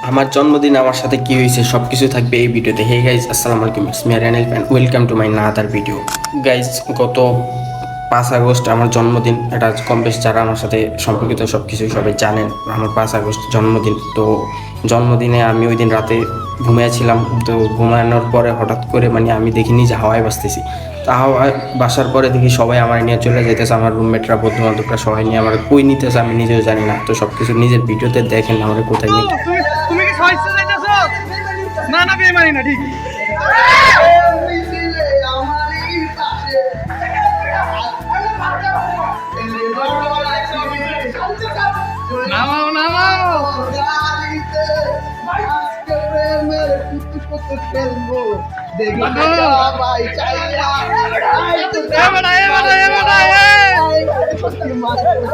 আমার জন্মদিন আমার সাথে কি হয়েছে সব কিছু থাকবে এই ভিডিওতে। হে গাইজ, আসসালামু আলাইকুম, it's me Aryan and welcome to my another video. Guys, গত 5 আগস্ট আমার জন্মদিন। এটা কম বেশ যারা আমার সাথে সম্পর্কিত সব কিছুই সবাই জানেন। আমার 5 আগস্ট জন্মদিন। তো জন্মদিনে আমি ওই দিন রাতে ঘুমিয়েছিলাম। তো ঘুমানোর পরে হঠাৎ করে আমি দেখিনি যে হাওয়ায় বাসতেছি। তো হাওয়ায় বাসার পরে দেখি সবাই আমার নিয়ে চলে যেতেছে, আমার রুমমেটরা, বন্ধু বান্ধবরা সবাই নিয়ে আমার কই নিতেছে আমি নিজেও জানি না। তো সব কিছু নিজের ভিডিওতে দেখেন আমার কোথায় নিয়ে। তুমি কি সহিষ্ণু যাইতেছো? না না, বেমানি না, ঠিক। নামাও নামাও।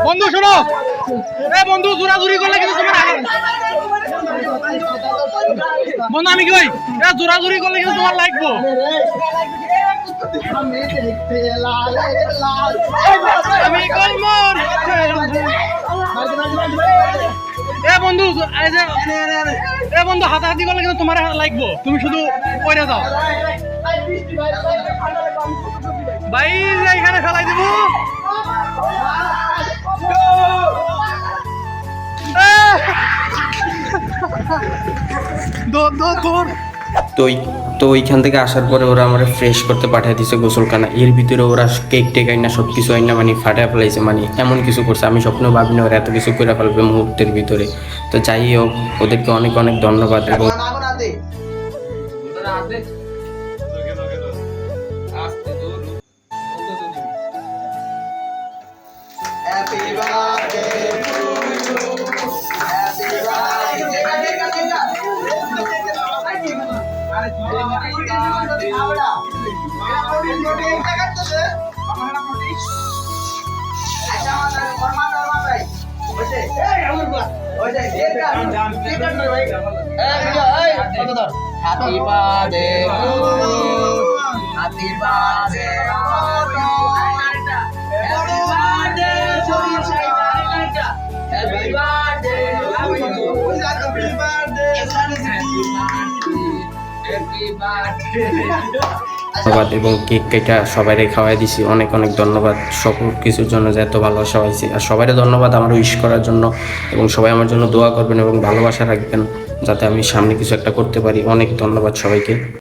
বন্ধু শোনো, বন্ধু জোরাজুরি করলে কিন্তু তোমার বন্ধু আমি কি ভাই জোরাজুরি করলে কিন্তু তোমার লাগবো। আমি কলমর বন্ধু বন্ধু হাতাহাতি করলে কিন্তু তোমার লাগবো, তুমি শুধু পয়রা দাও ভাই, এখানে ফেলাই দিব। তো ওইখান থেকে আসার পরে ওরা আমার ফ্রেশ করতে পাঠিয়ে দিছে গোসলখানা। এর ভিতরে ওরা কেক টেক আইনা সব কিছু আইনা ফাটায় ফেলাইছে, এমন কিছু করছে আমি স্বপ্নেও ভাবিনি ওরা এত কিছু করে ফেলবে মুহূর্তের ভিতরে। তো যাই হোক, ওদেরকে অনেক অনেক ধন্যবাদ। এবং Happy birthday to you. Happy birthday to you. Happy birthday to you. Happy birthday to you. Happy birthday. ধন্যবাদ এবং কেক কেটা সবাইরে খাওয়াই দিছি। অনেক অনেক ধন্যবাদ সকল কিছুর জন্য যে এত ভালোবাসা হয়েছে। আর সবাইরে ধন্যবাদ আমার উইশ করার জন্য, এবং সবাই আমার জন্য দোয়া করবেন এবং ভালোবাসা রাখবেন যাতে আমি সামনে কিছু একটা করতে পারি। অনেক ধন্যবাদ সবাইকে।